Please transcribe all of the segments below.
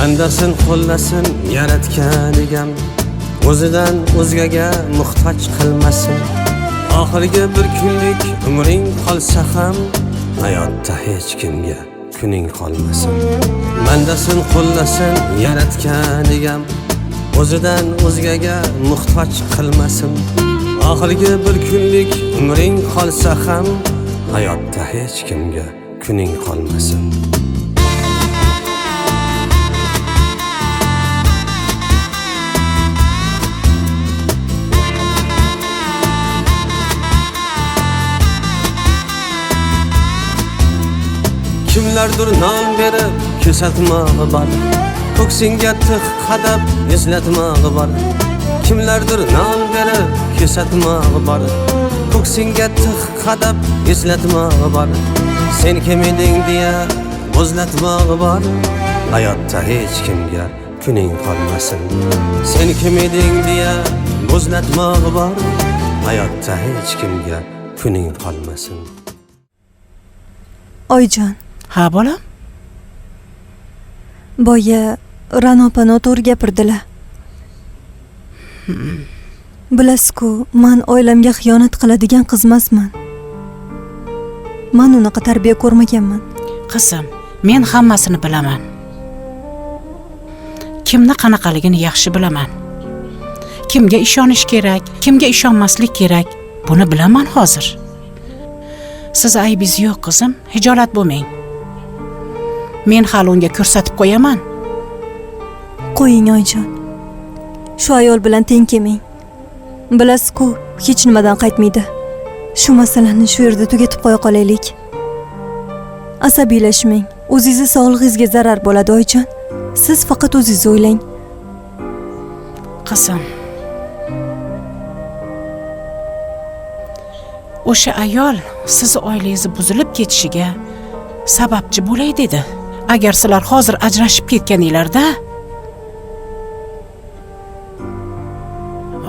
Mandasin qo'llasin yaratgan egam, o'zidan o'zgaga muhtoj qilmasin. Oxirgi bir kunlik umring qolsa ham, hayotda hech kimga kuning qolmasin. Mandasin qo'llasin yaratgan egam, o'zidan o'zgaga muhtoj qilmasin. Oxirgi bir kunlik umring qolsa ham, hayotda hech kimga kuning qolmasin. Kimlardir non berib kesatmog'i bor, ko'ksingga tig' qadab eslatmog'i bor. Kimlardir non berib kesatmog'i bor, ko'ksingga tig' qadab eslatmog'i bor. Sen kim eding deya o'zlatmog'i bor, hayotda hech kimga kuning qolmasin. Sen kim eding deya o'zlatmog'i bor, hayotda hech kimga kuning qolmasin. Oyjon. Ha, bolam? Boya Ra'no opa noto'g'ri gapirdilar. Bilasiz-ku, men oilamga xiyonat qiladigan qiz emasman. Men unaqa tarbiya ko'rmaganman. Qizim, men hammasini bilaman. Kimni qanaqaligini yaxshi bilaman. Kimga ishonish kerak, kimga ishonmaslik kerak, buni bilaman hozir. Siz aybingiz yo'q, qizim, hijolat bo'lmang. Men hali unga ko'rsatib qo'yaman. Qo'ying oyijon. Shu ayol bilan teng kelmang. Bilasiz-ku, hech nimadan qaytmaydi. Shu masalani shu yerda tugatib qo'ya qolaylik. Asabiylashmang. O'zingizning sog'lig'ingizga zarar bo'ladi oyijon. Siz faqat o'zingizni o'ylang. Qizim. O'sha ayol siz oilangiz buzilib ketishiga sababchi bo'lay dedi. Agar sizlar hozir ajrashib ketganinglarda,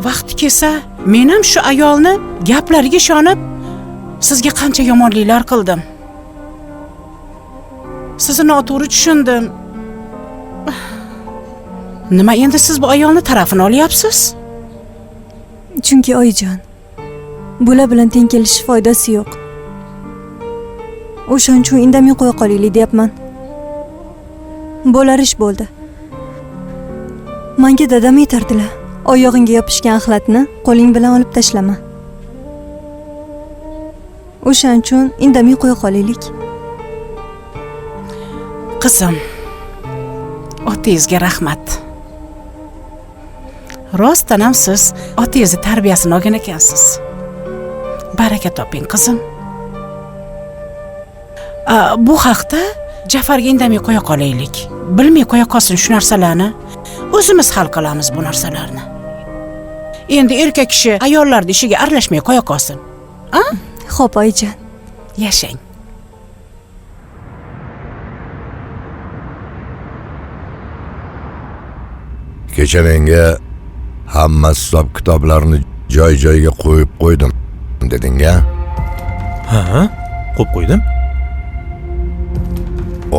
vaqti kelsa, men ham shu ayolni gaplariga ishonib, sizga qancha yomonliklar qildim. Sizni noto'g'ri tushundim. Nima endi siz bu ayolni tarafini olyapsiz? Chunki oyijon, bular bilan teng kelish foydasi yo'q. O'shaning uchun indamay qo'ya qolaylik deyapman. Bo'lar ish bo'ldi. Menga dadam aytardilar, oyog'ingga yopishgan axlatni qo'ling bilan olib tashlama. O'shaning uchun indamay qo'ya qolaylik. Qizim, otangizga rahmat. Rostdan ham siz otangizni tarbiyasini olgan ekansiz. Baraka toping, qizim. Bu haqda Jafarga indamay qo'ya qolaylik. Bilmay qo'ya qolsin shu narsalarni. O'zimiz hal qilamiz bu narsalarni. Endi erkak kishi ayollar ishiga aralashmay qo'ya qolsin. Xo'p, oyijon. Yashang. Kecha menga hamma hisob kitoblarni joy-joyiga qo'yib qo'ydim deding-a? Ha, qo'yib qo'ydim.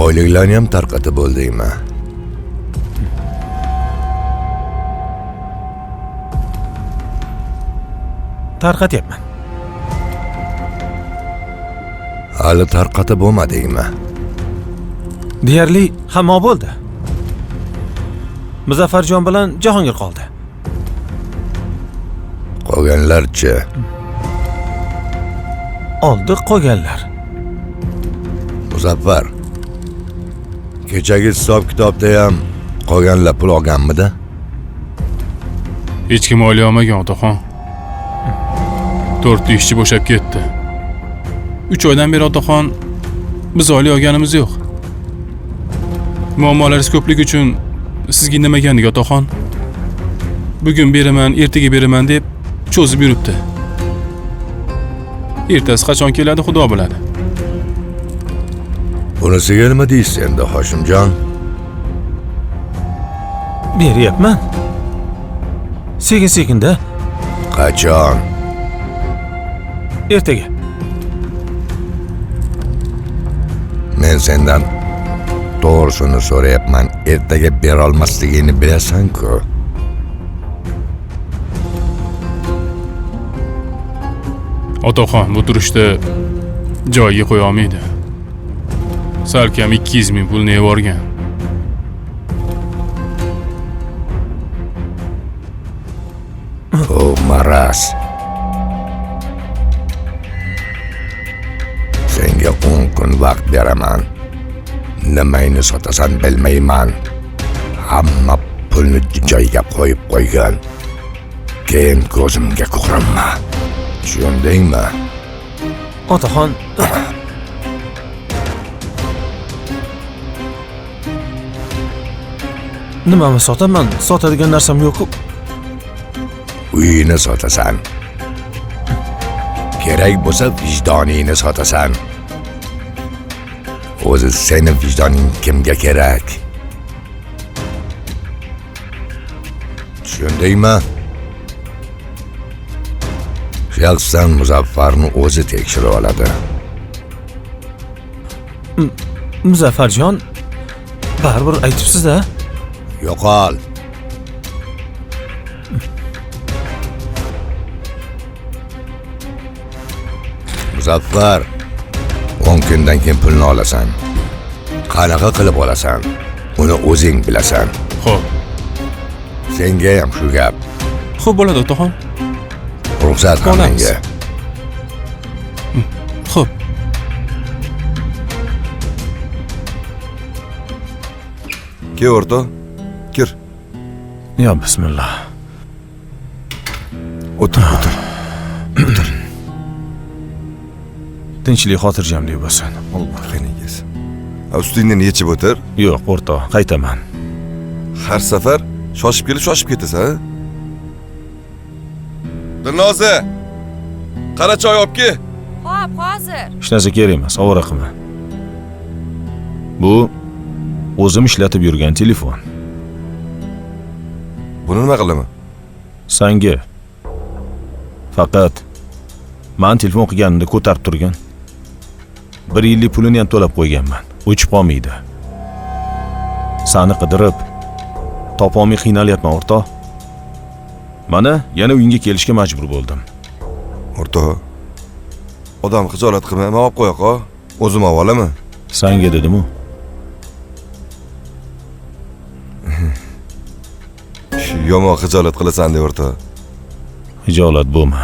Oyliklarni ham tarqatib bo'ldingmi? Tarqatyapman. Hali tarqatib bo'lmadingmi? Deyarli hamma bo'ldi. Muzaffarjon bilan Jahongir qoldi. Qolganlar-chi? Oldi qolganlar. Muzaffar, kechagi hisob kitobda ham qolganlar pul olganmidi? Hech kim oylik olmagan, otaxon. 4 ishchi bo'shab ketdi. 3 oydan beri otaxon biz oylik olganimiz yo'q. Muammolaringiz ko'pligi uchun sizga indamagandik, otaxon. Bugun beraman, ertaga beraman deb cho'zib yuribdi. Ertasi qachon keladi, Xudo biladi. Bunisiga nima deysiz endi, Hoshimjon? Beryapman. Sekin-sekinda. Qachon? Ertaga. Men sendan To'g'risini so'rayapman. Ertaga bera olmasligingni bilasan-ku. Otaxon bu turishda joyiga qo'ya olmaydi. Salkam 200 ming pulni yuborgan. O maraz. Senga 10 kun vaqt beraman. Nimayni sotasan bilmayman. Hamma pulni joyiga qo'yib qo'ygan. Keyin ko'zimga ko'rinma. Tushundingmi? Otaxon, nimani sotaman? Sotadigan narsam yo'q-ku. Uyini sotasan. Kerak bo'lsa vijdoningni sotasan. O'zi seni vijdoning kimga kerak? Tushundingmi? Shaxsan Muzaffarni o'zi tekshirib oladi. Muzaffarjon, baribir aytibsiz-a? Yo'qol. Muzaffar, 10 kundan keyin pulni olasan. Qanaqa qilib olasan? Uni o'zing bilasan. Xo'p, Senga ham shu gap. xo'p bo'ladi otaxon. Ruxsat ham Olamiz. menga. Xo'p. Ke o'rta, kir. Yo, bismillah. O'tir, o'tir. Tinchlik xotirjamlik bo'lsin. Alloh. Qanigiz. Ustingni yechib o'tir. Yo'q, o'rtoq, qaytaman. Har safar shoshib kelib, shoshib ketasan. Dilnoza, qara choy olib kel. Xo'p, hozir. Hech narsa kerak emas, ovora qilma. Bu o'zim ishlatib yurgan telefon. Buni nima qilaman? Sanga faqat men telefon qilganimda ko'tarib turgan. 1 yillik pulini ham to'lab qo'yganman. O'chib qolmaydi. Sani qidirib topolmay qiynalyapman, o'rtoq. Mana yana uyingga kelishga majbur bo'ldim. O'rta. Odam xijolat qilma, men olib qo'ya qol. O'zim olib olaman. Sanga dedim-u. Yomon xijolat qilasan deb o'rta. Hijolat bo'lma.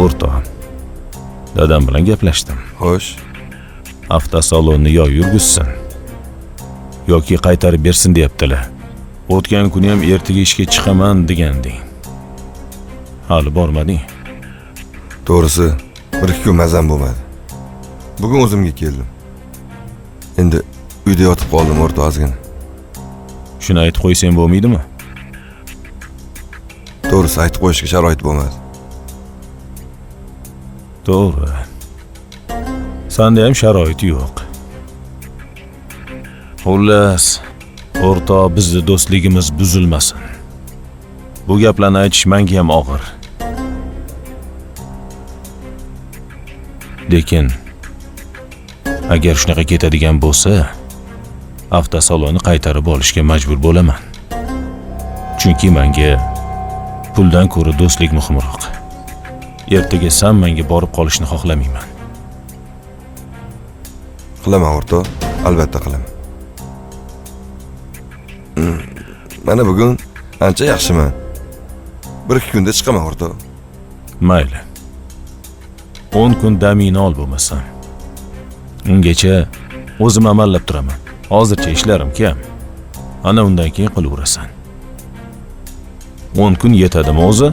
O'rtoq. Dadam bilan gaplashdim. Xo'sh. Avtosalonni yo yurgizsin yoki qaytarib bersin deyaptilar. O'tgan kuni ham ertaga ishga chiqaman deganding. Hali bormading. To'g'risi, 1-2 kun mazam bo'lmadi. Bugun o'zimga keldim. Endi uyda yotib qoldim o'rta ozgina. Shuni aytib qo'ysang bo'lmaydimi? To'g'risi aytib qo'yishga sharoit bo'lmadi. To'g'ri. Senda ham sharoit yo'q. Xullas, o'rtoq, bizni do'stligimiz buzilmasin. Bu gaplarni aytish menga ham og'ir. Lekin agar shunaqa ketadigan bo'lsa, avtosalonni qaytarib olishga majbur bo'laman. Chunki menga puldan ko'ra do'stlik muhimroq. Ertaga sen menga borib qolishni xohlamayman. Qilaman o'rta, albatta qilaman. Mana bugun ancha yaxshiman. 1-2 kunda chiqaman o'rta. Mayli. 10 kun damingni ol bo'lmasam. Ungacha o'zim amallab turaman. Hozircha ishlarim kam. Ana undan keyin qilaverasan. 10 kun yetadimi o'zi?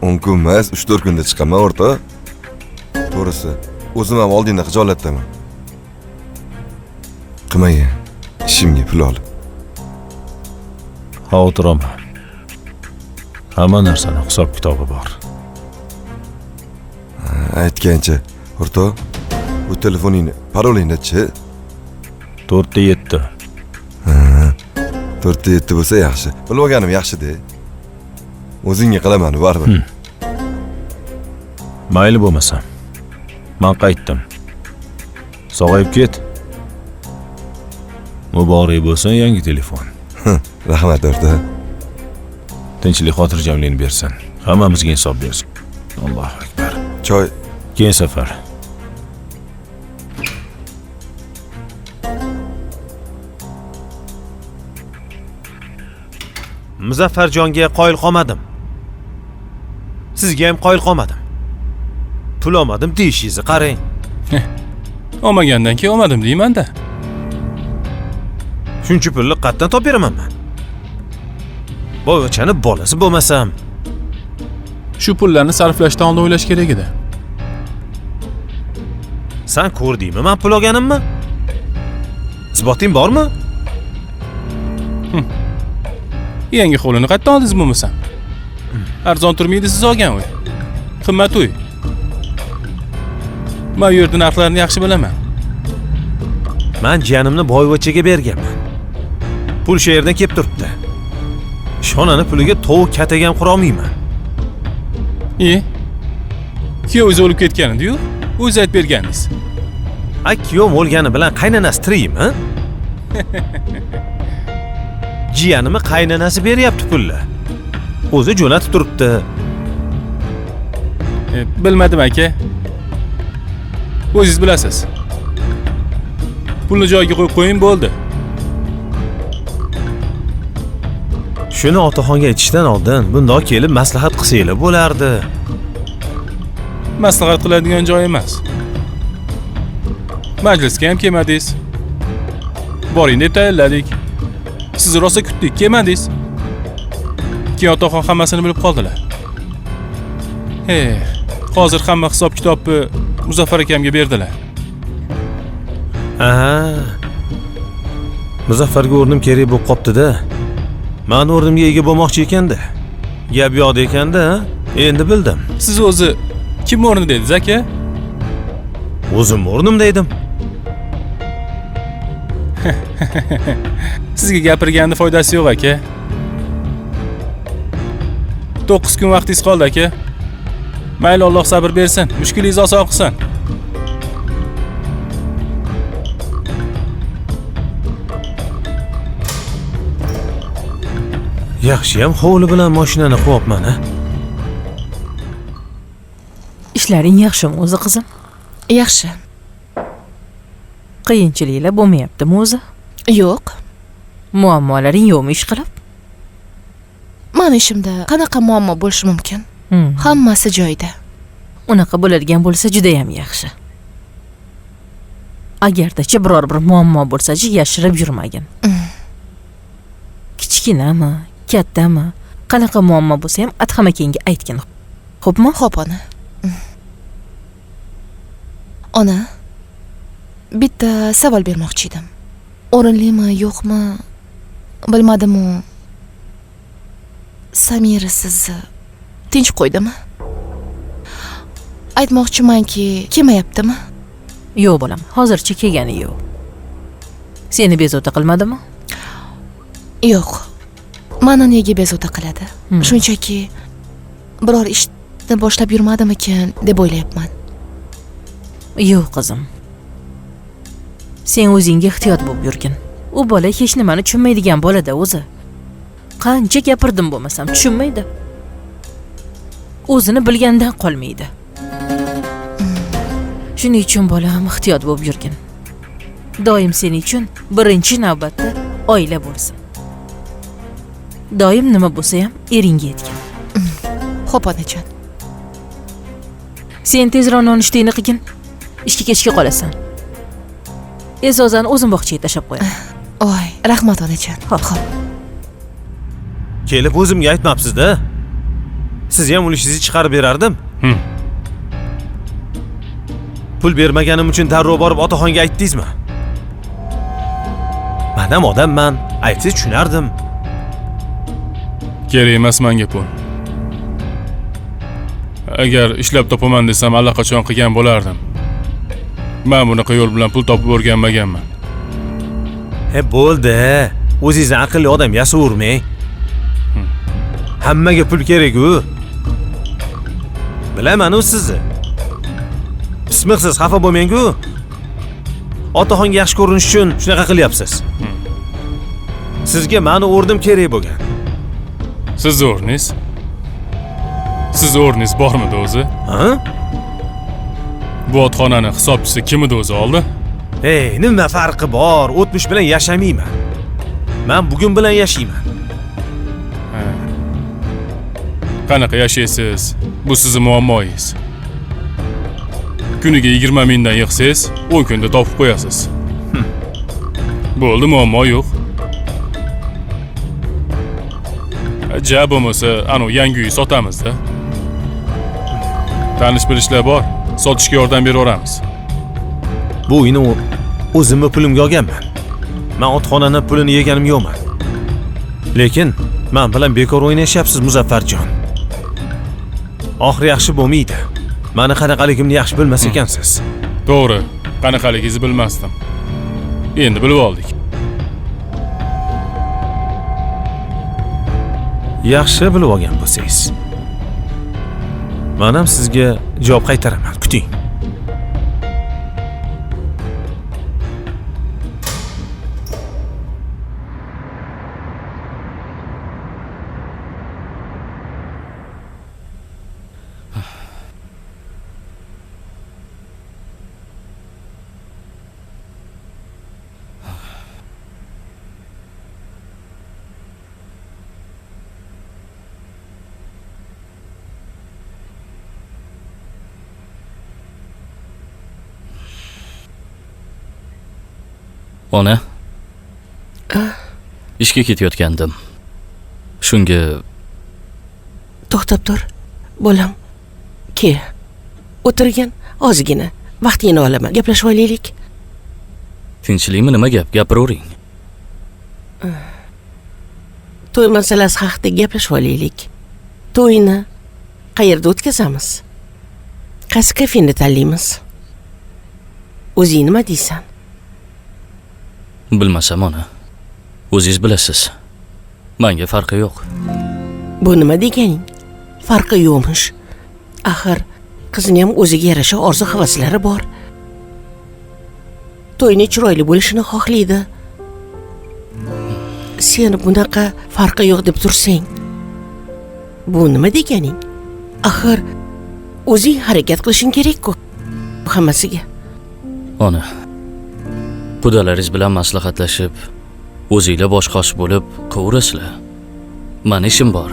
10 kun emas, 3-4 kunda chiqaman o'rta. To'g'risi, o'zim ham oldinda xijolatdaman. Qilmagan ishimga pul olib. Xavotirolma. Hamma narsani hisob kitobi bor. Aytgancha, o'rta, bu telefoningni parolingni-chi? 4-7. 4-7 bo'lsa yaxshi. Bilib olganim yaxshi-da. O'zingga qilaman baribir. Mayli bo'lmasam. Men qaytdim. Sog'ayib ket. Muborak bo'lsin yangi telefon. Rahmat o'rta. Tinchlik xotirjamlikni bersin. Hammamizga insof bersin. Allohu akbar. Choy. Keyin safar. Muzaffarjonga qoyil qolmadim. Sizga ham qoyil qolmadim. Pul olmadim deyishingizni qarang. Olmagandan keyin olmadim deyman-da. Shuncha pulni qayerdan topib beraman men? Boyvachani bolasi bo'lmasam, Shu pullarni sarflashdan oldin o'ylash kerak edi. sen ko'rdingmi men pul olganimni? Isboting bormi? Yangi hovlini qayerdan oldingiz bo'lmasam? Arzon turmaydi siz olgan uy. Qimmat uy. Men u yerda narxlarni yaxshi bilaman. Men jiyanimni boyvachaga berganman. Pul shu yerdan kelib turibdi. Shonani puliga tovuq katagan qura olmayman. Kuyovingiz o'lib ketgan edi-yu, o'zingiz aytib bergandingiz. Kuyov o'lgani bilan qaynonasi tirikmi? Jiyanimni qaynonasi beryapti pulni. O'zi jo'natib turibdi. Bilmadim aka. O'zingiz bilasiz. Pulni joyiga qo'yib qo'ying bo'ldi. Shuni otaxonga aytishdan oldin bundoq kelib maslahat qilsanglar bo'lardi. Maslahat qiladigan joy emas. Majlisga ham kelmadingiz. Boring deb tayinladik. Siz rosa kutdik, kelmadingiz. Keyin otaxon hammasini bilib qoldilar. Hozir hamma hisob-kitobni Muzaffar akamga berdilar. Muzaffarga o'rnim kerak bo'lib qopti-da. Men o'rnimga ega bo'lmoqchi ekanda. Gap yo'qda ekanda, endi bildim. Siz o'zi kim o'rnida edingiz aka? O'zim o'rnimda edim. Sizga gapirganda foydasi yo'q aka. 9 kun vaqtingiz qoldi aka. Mayli, Alloh sabr bersin, mushkulingizni oson qilsin. Yaxshiyam hovli bilan mashinani qo'yapman, ha. Ishlaring yaxshimi o'zi qizim? Yaxshi. Qiyinchiliklar bo'lmayaptimi o'zi? Yo'q. Muammolaring yo'qmi ish qilib? Meni ishimda qanaqa muammo bo'lishi mumkin? Hammasi joyida. Unaqa bo'ladigan bo'lsa juda ham yaxshi. Agardachi biror bir muammo bo'lsa-chi, yashirib yurmagin. Kichkinami, kattami, qanaqa muammo bo'lsa ham Adham akangga aytgin. Xo'pmi? Xo'p, ona. Ona, bitta savol bermoqchi edim. O'rinlimi, yo'qmi, bilmadim-u. Samira sizni tinch qo'ydimi? Aytmoqchimanki, kelmayaptimi? Yo'q bolam, hozircha kelgani yo'q. Seni bezovta qilmadimi? Yo'q. Meni nega bezovta qiladi? Shunchaki biror ishni boshlab yurmadimikin deb o'ylayapman. Yo'q qizim. Sen o'zingga ehtiyot bo'lib yurgin. U bola hech nimani tushunmaydigan bolada o'zi. Qancha gapirdim bo'lmasam tushunmaydi. O'zini bilgandan qolmaydi. Shuning uchun bolam ehtiyot bo'lib yurgin. Doim sening uchun birinchi navbatda oila bo'lsin. Doim nima bo'lsa ham eringga aytgin. Xo'p, onajon. Sen tezroq nonushtingni qilgin. Ishga kechga qolasan. Esozan o'zim bog'chaga tashab qo'yaman. Voy, rahmat onajon. Xo'p. Kelib o'zimga aytmabsiz-da. Siz ham ulishingizni chiqarib berardim. Pul bermaganim uchun darrov borib otaxonga aytdingizmi? Men ham odamman, aytsa tushunardim. Kerak emas menga pul. Agar ishlab topaman desam, allaqachon qilgan bo'lardim. Men bunaqa yo'l bilan pul topib o'rganmaganman. Bo'ldi. O'zingizni aqlli odam yasavermang. Hammaga pul kerak-ku. Bilaman-u sizni. Bismihsiz xafa bo'lmang-ku. otaxonga yaxshi ko'rinish uchun shunaqa qilyapsiz. Sizga meni o'rnim kerak bo'lgan. Siz o'rningiz bormidi o'zi? Ha? Bu otxonani hisobchisi kim edi o'zi oldi? Ey, nima farqi bor? O'tmish bilan yashamayman. Men bugun bilan yashayman. Qanaqa yashaysiz? Bu sizning muammoingiz. Kuniga 20 mingdan yig'sangiz, 10 kunda topib qo'yasiz. Bo'ldi, muammo yo'q. Ja bo'lmasa, ana yangi uy sotamiz-da. Tanish bilishlar bor. Sotishga yordam beraveramiz. Bu uyni o'zimni pulimga olganman. Men otxonani pulini yeganim yo'qman. Lekin men bilan bekor o'ynashyapsiz, Muzaffarjon. Oxiri yaxshi bo'lmaydi. Meni qanaqaligimni yaxshi bilmas ekansiz. To'g'ri, qanaqaligingizni bilmasdim. Endi bilib oldik. Yaxshi bilib olgan bo'lsangiz. Men ham sizga javob qaytaraman. Kuting. Ona. Ishga ketayotgandim. Shunga to'xtab tur, bolam. Kel. O'tirgin, ozgina. Vaqtingni olaman. Gaplashib olaylik. tinchlikmi, nima gap? Gapiravering. To'y masalasi haqida gaplashib olaylik. To'yni qayerda o'tkazamiz? Qaysi kafeni tanlaymiz? O'zing nima deysan? Bilmasam ona. O'zingiz bilasiz. Menga farqi yo'q. Bu nima deganing? Farqi yo'qmish. Axir qizning ham o'ziga yarasha orzu-havaslari bor. To'yni chiroyli bo'lishini xohlaydi. Sen bunaqa farqi yo'q deb tursang, bu nima deganing? Axir o'zing harakat qilishing kerak-ku hammasiga. Ona, qudalaringiz bilan maslahatlashib, o'zingizlar bosh-qosh bo'lib qilaverasizlar. Men ishim bor.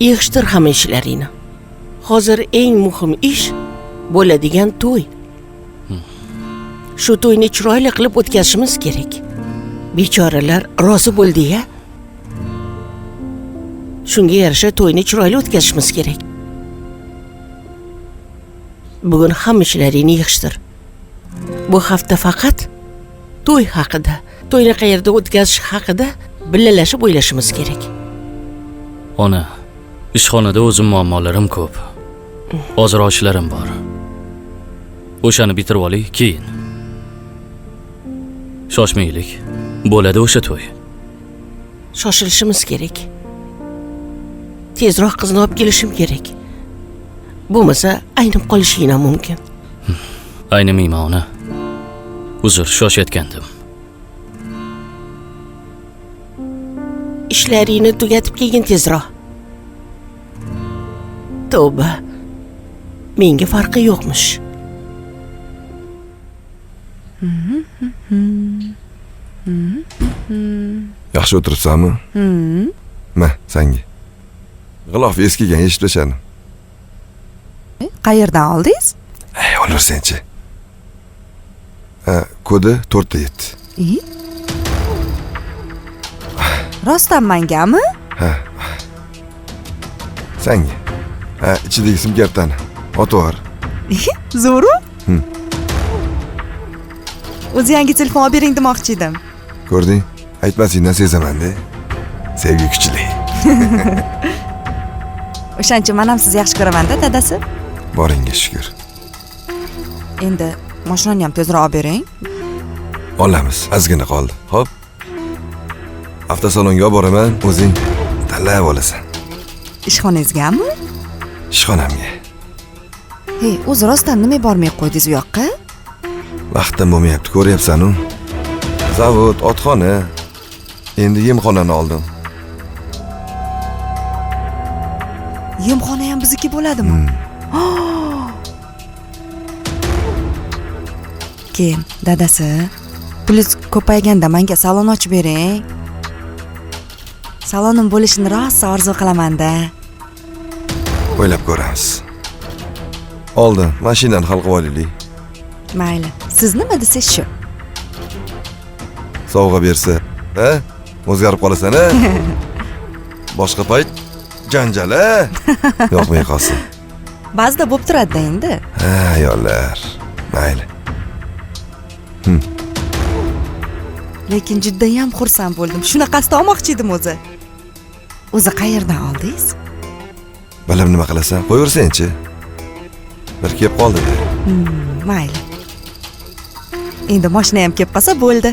Yig'ishtir hamma ishlaringni. Hozir eng muhim ish bo'ladigan to'y. Shu to'yni chiroyli qilib o'tkazishimiz kerak. Bechoralar rozi bo'ldi-ya. Shunga yarasha to'yni chiroyli o'tkazishimiz kerak. Bugun hamma ishlaringni yig'ishtir. Bu hafta faqat to'y haqida, to'yni qayerda o'tkazish haqida billalashib o'ylashimiz kerak. Ona, ishxonada o'zim muammolarim ko'p. Hozir ishlarim bor. O'shani bitirib olay, keyin. Shoshmaylik. Bo'ladi o'sha to'y. Shoshilishimiz kerak. Tezroq qizni olib kelishim kerak. Bo'lmasa aynib qolishing ham mumkin. Aynimayman ona. Uzr, shoshayotgandim. Ishlaringni tugatib kelgin tezroq. Tavba. Menga farqi yo'qmish. Yaxshi o'tiribsanmi? Ma, senga. G'ilof eskigan eshitishani. Qayerdan oldingiz? O'lirsenchi. Kodi 4-7. Rostdan mangami? Ha. Senga. Ichidagi sim kartani. Otvar. Zo'ru? O'zi yangi telefon olib bering demoqchi edim. Ko'rding? Aytmasingdan sezaman-da. Sevgi kuchli. O'shancha men ham sizni yaxshi ko'raman-da, dadasi. Boringga shukr. Endi mashinani ham tezroq olib bering. Olamiz, ozgina qoldi. Xo'p. Avtosalonga olib boraman, o'zing tanlab olasan. Ishxonangizgami? Ishxonamga. Hey, o'zi rostdan nima bormay qo'ydingiz u yoqqa? Vaqtdan bo'lmayapti, ko'ryapsan-ku. Zavod, otxona. Endi yemxonani oldim. Yemxona ham bizniki bo'ladimi? Keyin dadasi, pulingiz ko'payganda menga salon ochib bering. Salonim bo'lishini rosa orzu qilaman-da. O'ylab ko'ramiz. Oldin mashinani hal qilib olaylik. Mayli. Siz nima desiz shu. Sovg'a bersa, o'zgarib qolasan, Boshqa payt janjal, yoqmay qolsin. Ba'zida bo'lib turadi-da endi. Ayollar. Mayli. Lekin juda ham xursand bo'ldim. Shunaqasini olmoqchi edim o'zi. O'zi qayerdan oldingiz? Bilim nima qilasan? Qo'yaversan-chi. Bir kelib qoldi. Mayli. Endi mashina ham kelib qolsa bo'ldi.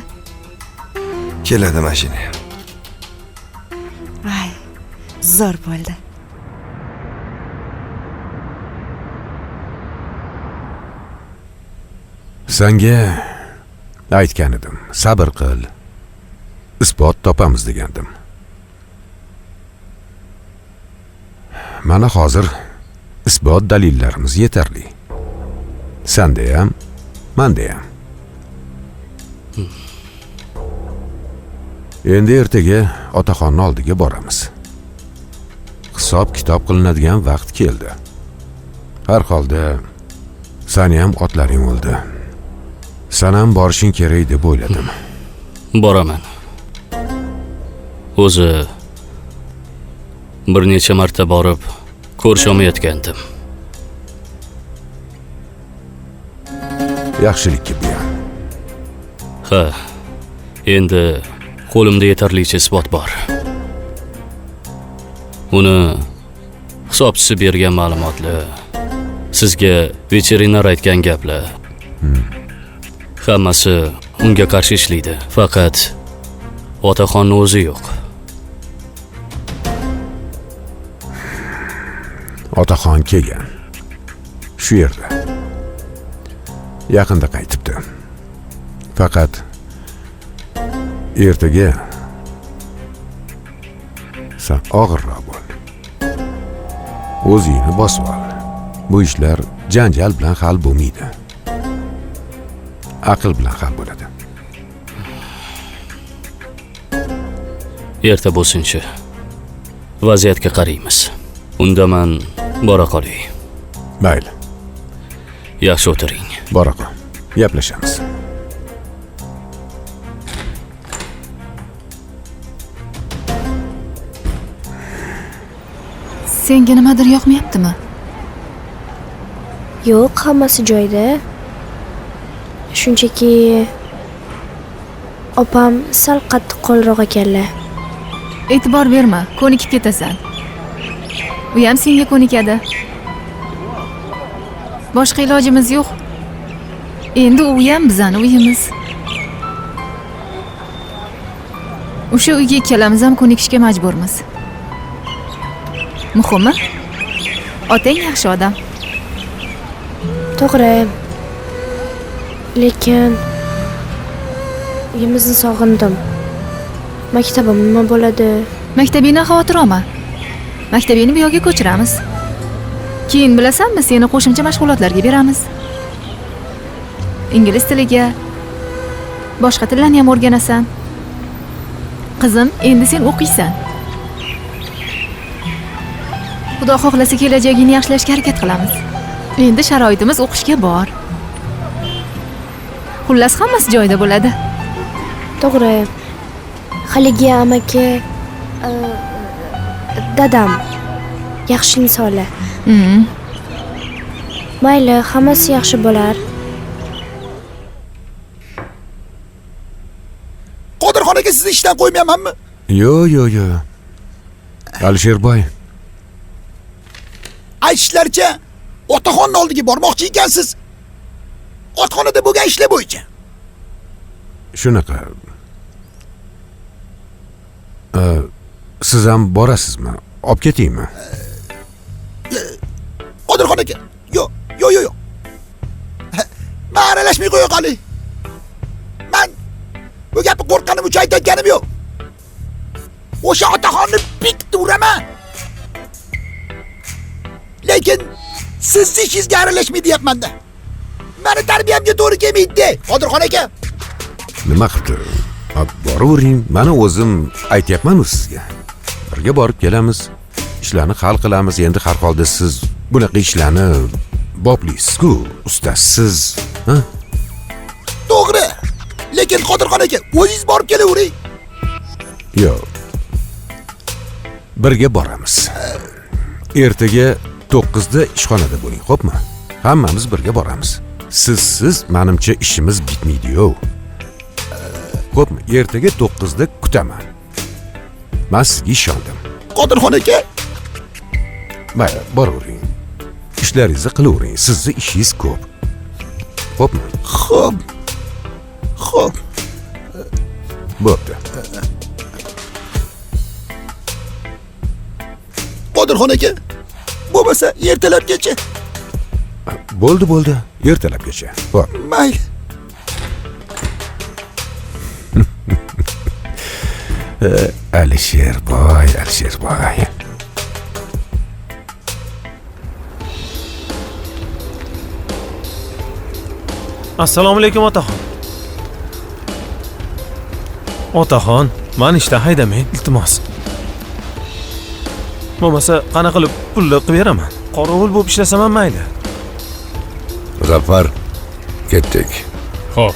Keladi mashina. Ay, zo'r bo'ldi. Senga aytgan edim, sabr qil. Isbot topamiz degandim. Mana hozir isbot dalillarimiz yetarli. Senda ham, menda ham. Endi ertaga otaxonning oldiga boramiz. Hisob kitob qilinadigan vaqt keldi. Har holda seni ham otlaring o'ldi. Sen ham borishing kerak deb o'yladim. Boraman. O'zi bir necha marta borib ko'risha olmayotgandim. Yaxshilikka buyon. Ha, endi qo'limda yetarlicha isbot bor. Uni hisobchisi bergan ma'lumotlar, sizga veterinar aytgan gaplar. Hammasi unga qarshi ishlaydi. Faqat otaxonning o'zi yo'q. Otaxon kelgan. Shu yerda. Yaqinda qaytibdi. Faqat ertaga sen og'irroq bo'l. O'zingni bosib ol. Bu ishlar janjal bilan hal bo'lmaydi. Aql bilan hal bo'ladi. Erta bo'lsinchi. Vaziyatga qaraymiz. Unda men bora qolay. Mayli. Yaxshi o'tiring. Bora qol. Gaplashamiz. Senga nimadir yoqmayaptimi? Yo'q, hammasi joyida. Shunchaki opam sal qattiq qo'lroq ekanlar. E'tibor berma, ko'nikib ketasan. U ham senga ko'nikadi. Boshqa ilojimiz yo'q. Endi u ham bizning uyimiz. O'sha uyga ikkalamiz ham ko'nikishga majburmiz. Muhimi, otang yaxshi odam. To'g'ri. Lekin uyimizni sog'indim. Maktabim nima bo'ladi? Maktabingni xavotir olma. Maktabingni bu yoqqa ko'chiramiz. Keyin bilasanmi, seni qo'shimcha mashg'ulotlarga beramiz. Ingliz tiliga, boshqa tillarni ham o'rganasan. Qizim, endi sen o'qiysan. Xudo xohlasa kelajagingni yaxshilashga harakat qilamiz. Endi sharoitimiz o'qishga bor. Xullas hammasi joyida bo'ladi. To'g'ri. Haligi amaki dadam yaxshi insonlar. Mayli, hammasi yaxshi bo'lar. Qodirxon aka, sizni ishdan qo'ymaymanmi? Yo'q. Alisherboy. Aytishlaricha, otaxonning oldiga bormoqchi ekansiz. Otxonada bo'lgan ishlar bo'yicha. Shunaqa. Siz ham borasizmi? Olib ketaymi? Qodirxon aka, yo'q. Men aralashmay qo'ya qoling. Bu gapni qo'rqqanim uchun aytayotganim yo'q. O'sha otaxonni bitta uraman. Lekin siz ishingizga aralashmay deyapman-da. Meni tarbiyamga to'g'ri kelmaydi, Qodirxon aka. Nima qildi? Boravering, mana o'zim aytyapman-ku sizga. Birga borib kelamiz, ishlarni hal qilamiz. Endi har holda siz bunaqa ishlarni boplaysiz-ku, ustasiz, ha? To'g'ri. Lekin Qodirxon aka, o'zingiz borib kelavering. Yo'q. Birga boramiz. Ertaga 9da ishxonada bo'ling, xo'pmi? Hammamiz birga boramiz. Sizsiz menimcha ishimiz bitmaydi-yu. Xo'pmi? Ertaga 9da kutaman. Men sizga ishondim. Qodirxon aka. Mayli, boravering. Ishlaringizni qilavering. Sizni ishingiz ko'p. Xo'pmi? Xo'p. Xo'p. Bo'pti. Qodirxon aka. Bo'lmasa ertalabgacha. Bo'ldi. Ertalabgacha. Bor. Mayli. Alisherboy. Assalomu alaykum otaxon. Otaxon, meni ishdan haydamang, iltimos. Bo'lmasa, qana qilib pulni qilib beraman. Qorovul bo'lib ishlasam ham mayli. Muzaffar, ketdik. Xo'p.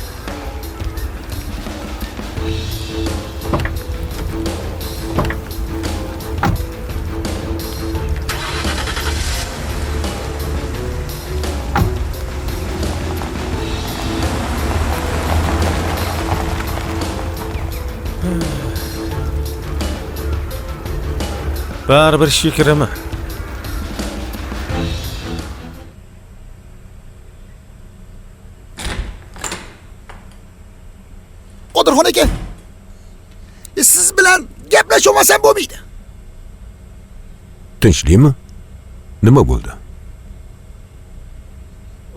Baribir ishga kiraman. Qodirxon aka. Siz bilan gaplasholmasam bo'lmaydi. Tinchlikmi? Nima bo'ldi?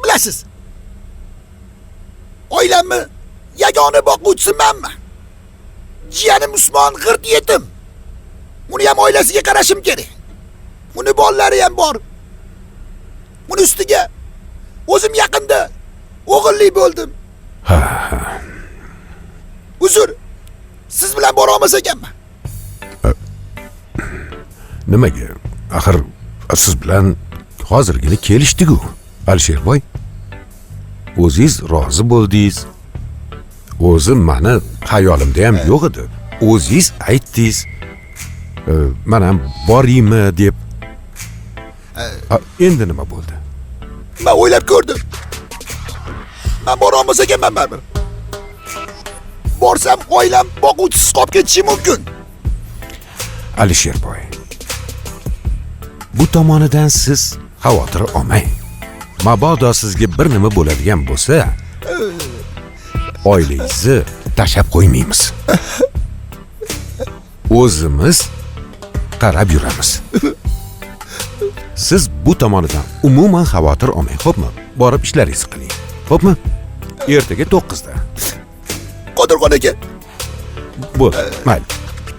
Bilasiz. Oilamni yagona boquvchisi menman. Jiyanim Usmon g'irt yetim. Uni ham oilasiga qarashim kerak. Uni bolalari ham bor. Uni ustiga o'zim yaqinda o'g'illi bo'ldim. Ha. Uzr. Siz bilan bora olmas ekanman. Nimaga? Axir siz bilan hozirgina kelishdik-ku. Alisherboy. O'zingiz rozi bo'ldingiz. O'zim meni xayolimda ham yo'q edi. O'zingiz aytdingiz. Men ham boraymi deb. Endi nima bo'ldi? Men o'ylab ko'rdim. Men bora olmas ekanman baribir. Borsam oilam boquvchisiz qolib ketishi mumkin. Alisherboy. Bu tomonidan siz xavotir olmang. Mabodo sizga bir nima bo'ladigan bo'lsa, oilangizni tashlab qo'ymaymiz. O'zimiz qarab yuramiz. Siz bu tomonidan umuman xavotir olmang, xo'pmi? Borib ishlaringizni qiling. Xo'pmi? Ertaga 9da. Qodirxon aka. Bo'ldi. Mayli.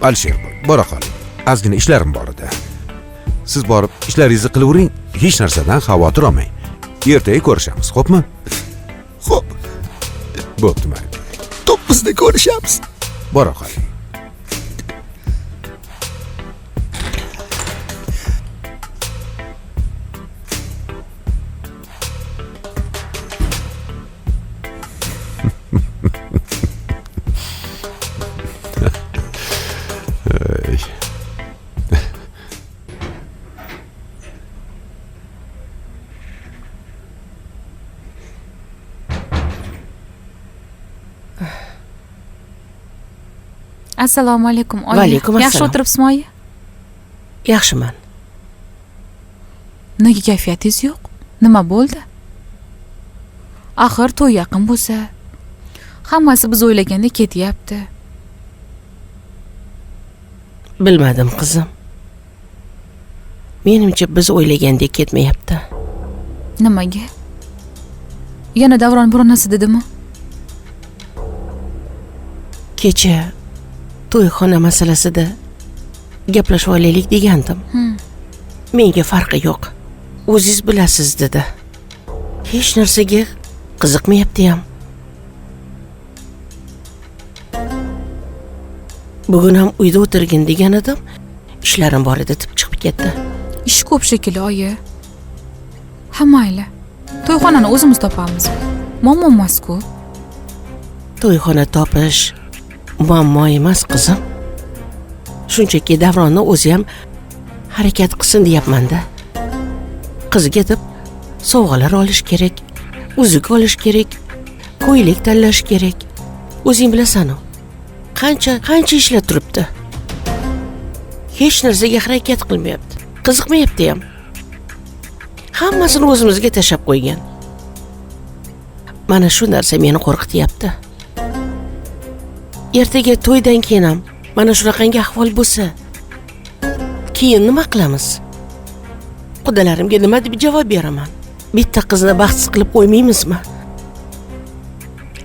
Alisherboy, bora qoling. Ozgina ishlarim bor edi. Siz borib ishlaringizni qilavering, hech narsadan xavotir olmang. Ertaga ko'rishamiz, xo'pmi? Xo'p. Bo'pti, mayli. 9da ko'rishamiz. Bora qoling. Assalomu alaykum. Va alaykum assalom. Yaxshi o'tiribsizmi? Yaxshiman. Nega kayfiyatingiz yo'q? Nima bo'ldi? Axir to'y yaqin bo'lsa, hammasi biz o'ylagandek ketyapti. Bilmadim, qizim. Menimcha biz o'ylagandek ketmayapti. Nimaga? Yana Davron biror narsa dedimi? kecha to'yxona masalasida gaplashib olaylik degandim. Menga farqi yo'q. O'zingiz bilasiz dedi. Hech narsaga qiziqmayapti ham. Bugun ham uyda o'tirgin degan edim. Ishlarim bor edi deb chiqib ketdi. Ish ko'p shekilli, oyi. Ha mayli. To'yxonani o'zimiz topamiz. Muammo emas-ku. To'yxona topish muammo emas, qizim. Shunchaki Davronni o'zi ham harakat qilsin deyapman-da. Qizga deb sovg'alar olish kerak, uzuk olish kerak, ko'ylak tanlash kerak. O'zing bilasan-ku. Qancha ishlar turibdi. Hech narsaga harakat qilmayapti. Qiziqmayapti ham. Hammasini o'zimizga tashab qo'ygan. Mana shu narsa meni qo'rqityapti. Ertaga to'ydan keyin ham mana shunaqangi ahvol bo'lsa, keyin nima qilamiz? Qudalarimga nima deb javob beraman? Bitta qizni baxtsiz qilib qo'ymaymizmi?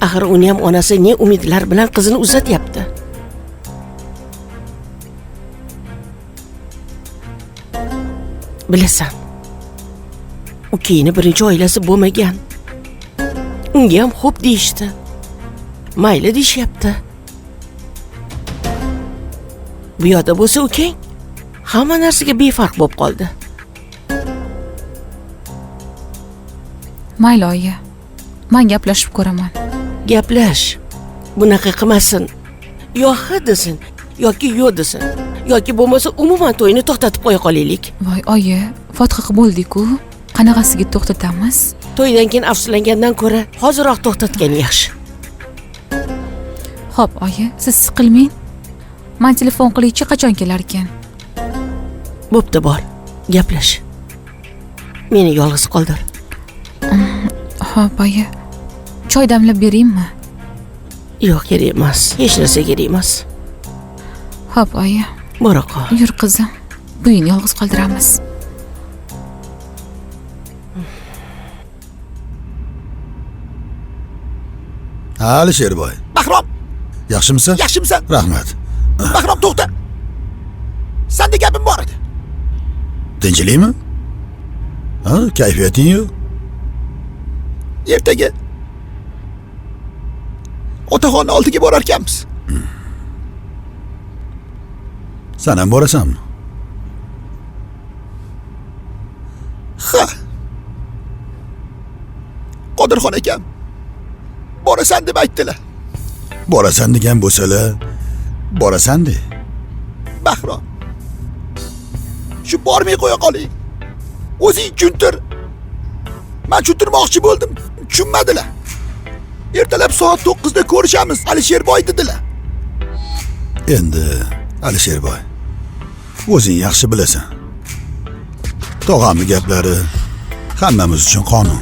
Axir uni ham onasi ne umidlar bilan qizini uzatyapti. Bilasan, u keyini birinchi oilasi bo'lmagan. Unga ham xo'p deyishdi. Mayli deyishyapti. Bu yoqda bo'lsa ukang hamma narsaga befarq bo'lib qoldi. Mayli oyi. Men gaplashib ko'raman. Gaplash. Bunaqa qilmasin. Yo ha desin, yoki yo'q desin. Yoki bo'lmasa umuman to'yni to'xtatib qo'ya qolaylik. Voy oyi, fotiha bo'ldik-ku. Qanaqasiga to'xtatamiz? To'ydan keyin afsuslangandan ko'ra hoziroq to'xtatgan yaxshi. Xo'p, oyi, siz siqilmang. Men telefon qilishchi qachon kelar ekan? Bo'pti, bor. Gaplash. Meni yolg'iz qoldir. Xo'p, oyi. Choy damlab beraymi? Yo'q, kerak emas. Hech narsa kerak emas. Xo'p, oyi. Bora qol. Yur qizim. Buyini yolg'iz qoldiramiz. Alisherboy. Bahrom. Yaxshimisan? Yaxshimisan? Rahmat. Bahrom, to'xta. Senda gapim bor edi. Tinchlikmi? Ha, kayfiyating yo'q. Ertaga otaxonni oldiga borar ekanmiz. Sen ham borasanmi? Ha. Qodirxon akam borasan deb aytdilar. Borasan degan bo'lsalar, borasan de. Bahrom. Shu bormay qo'ya qoling. O'zing tushuntir. Men tushuntirmoqchi bo'ldim, tushunmadilar. Ertalab soat 9 da ko'rishamiz, Alisherboy dedilar. Endi Alisherboy, o'zing yaxshi bilasan. Tog'amning gaplari hammamiz uchun qonun.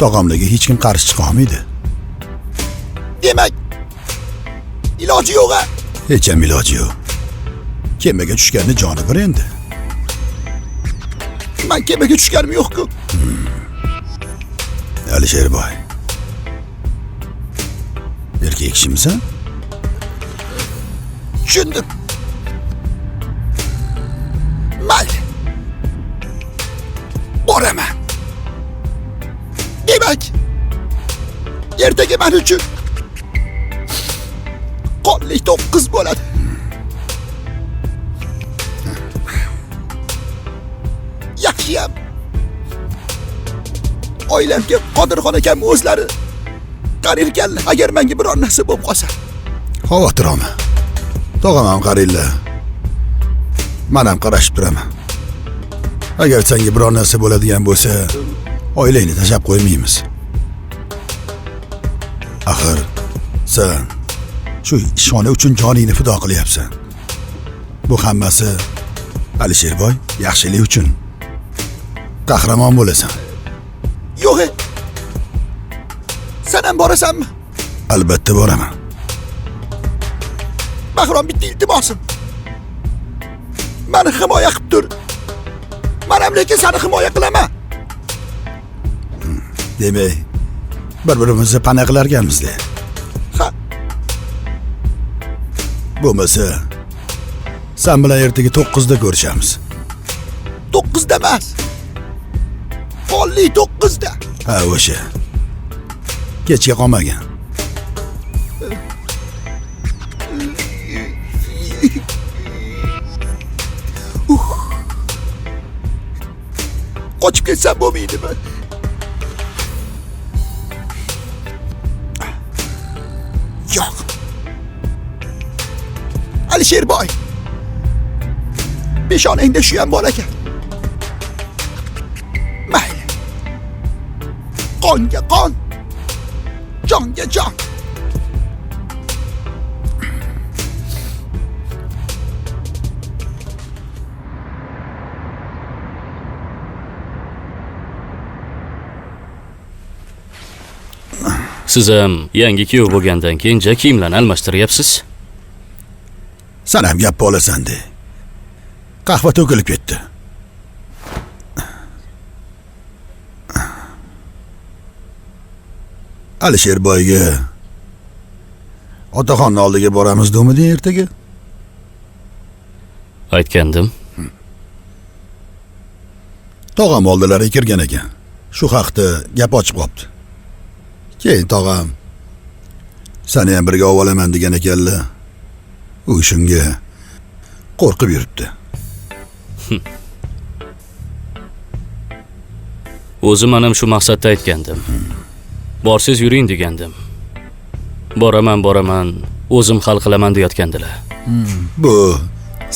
Tog'amlarga hech kim qarshi chiqa olmaydi. Demak, iloji yo'q-a? Hech ham iloji yo'q. Kemaga tushganni joni bir endi. Men kemaga tushganim yo'q-ku. Alisherboy. Erkak kishimisan? Tushundim. Mayli. Boraman. Demak, ertaga men uchun qonli 9 bo'ladi. Yaxshiyam. Oilamga Qodirxon akam o'zlari qarayotganlar. Agar menga biror narsa bo'lib qolsa, xavotir olma. Tog'am ham qaraylar. Men ham qarashib turaman. Agar senga biror narsa bo'ladigan bo'lsa, oilangni tashlab qo'ymaymiz. Axir sen shu ishxona uchun joningni fido qilyapsan. Bu hammasi Alisherboy yaxshilik uchun. Qahramon bo'lasan. Yo'q. Sen ham borasanmi? Albatta boraman. Bahrom, bitta iltimosim. Meni himoya qilib tur. Men ham lekin seni himoya qilaman. Demak, bir-birimizni pana qilarganmiz-da. Ha. Bo'lmasa sen bilan ertaga 9da ko'rishamiz. 9da emas. Qonli 9da. Ha, o'sha. Kechga qolmagan. Qochib ketsam bo'lmaydimi? Yo'q. Alisherboy. Peshonangda shu ham bor ekan. Mayli. Qonga qon. Jonga jon. Siz ham yangi kuyov bo'lgandan keyin kiyimlarni almashtiryapsiz. Sen ham gap olasan de. Qahva to'kilib ketdi. Alisherboyga otaxonning oldiga boramiz demidi ertaga? Aytgandim. Tog'am oldilari kirgan ekan. Shu haqda gap ochib qopti. Keyin tog'am seni ham birga ovolaman degan ekanlar. U shunga qo'rqib yuribdi. O'zim ham shu maqsadda aytgandim. Borsiz yuring degandim. Boraman, o'zim hal qilaman deyotgandilar. Bu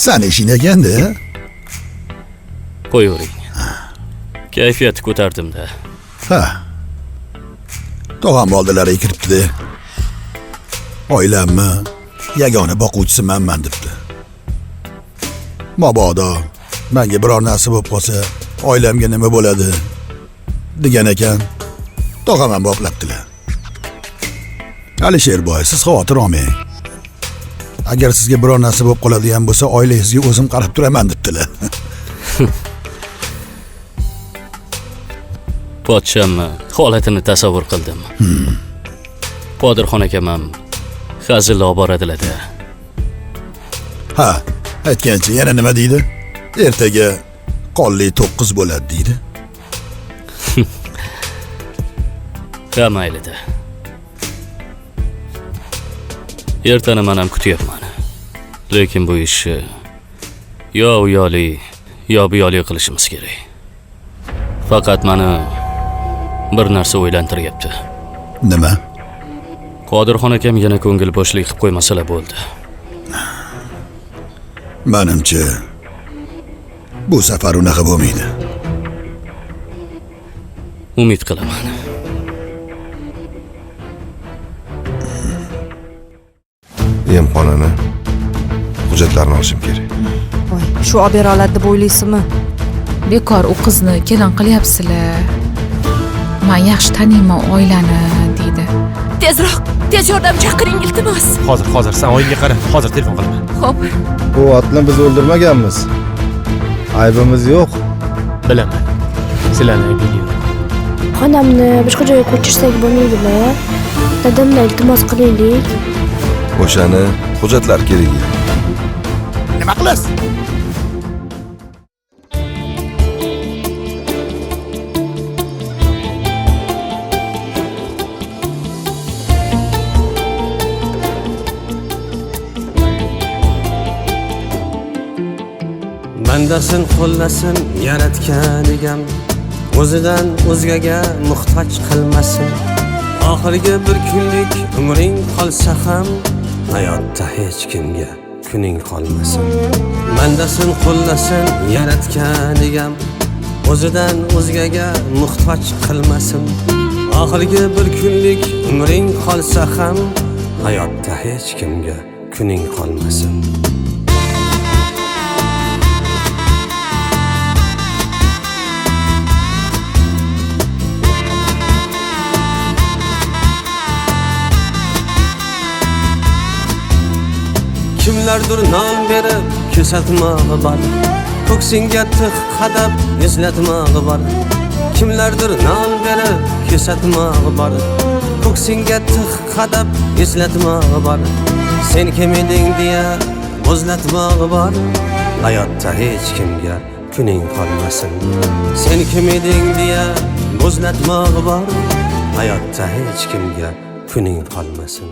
sen ishing ekanda. Qo'yavering. Kayfiyatni ko'tardim-da. Ha. Tog'am oldilariga kiribdi-da. Oilamni yagona boquvchisi menman debdi. Mabodo menga biror narsa bo'lib qolsa, oilamga nima bo'ladi degan ekan. Tog'am ham boplabdilar. Alisherboy, siz xavotir olmang. Agar sizga biror narsa bo'lib qoladigan bo'lsa, oilangizga o'zim qarab turaman debdilar. Podshamni holatini tasavvur qildim. Qodirxon akam ham hazil olib boradilar-da. Ha, aytgancha yana nima deydi? Ertaga qonli 9 bo'ladi deydi. Ha, mayli-da. Ertani men ham kutyapman. Lekin bu ishni yo uyali, yo buyali qilishimiz kerak. Faqat meni bir narsa o'ylantiryapti. Nima? Qodirxon akam yana ko'ngil bo'shlik qilib qo'ymasalar bo'ldi. Menimcha bu safar unaqa bo'lmaydi. Umid qilaman. Emxonani hujjatlarini olishim kerak. Voy, shu olib bera oladi deb o'ylaysizmi? Bekor u qizni kelin qilyapsizlar. Men yaxshi taniyman oilani deydi. Tez yordam chaqiring iltimos. Hozir sen oyingga qara. Hozir telefon qilaman. Xo'p. Bu otni biz o'ldirmaganmiz. Aybimiz yo'q. Bilaman. Sizlarni aybingiz yo'q. Xonamni boshqa joyga ko'chirsak bo'lmaydimi? Dadamdan iltimos qilaylik. O'shani hujjatlar kerak edi. Nima qilasiz? Bandasin qo'llasin yaratgan egam, o'zidan o'zgaga muhtoj qilmasin. Oxirgi bir kunlik umring qolsa ham hayotda hech kimga kuning qolmasin. Bandasin qo'llasin yaratgan egam, o'zidan o'zgaga muhtoj qilmasin. Oxirgi bir kunlik umring qolsa ham hayotda hech kimga kuning qolmasin. Kimlardir non berib kesatmog'i bor, ko'ksingga tig' qadab eslatmog'i bor. Kimlardir non berib kesatmog'i bor, ko'ksingga tig' qadab eslatmog'i bor. Sen kim eding diye muzlatmog'i bor. Hayotda hech kimga kuning qolmasin. Sen kim eding diye muzlatmog'i bor. Hayotda hech kimga kuning qolmasin.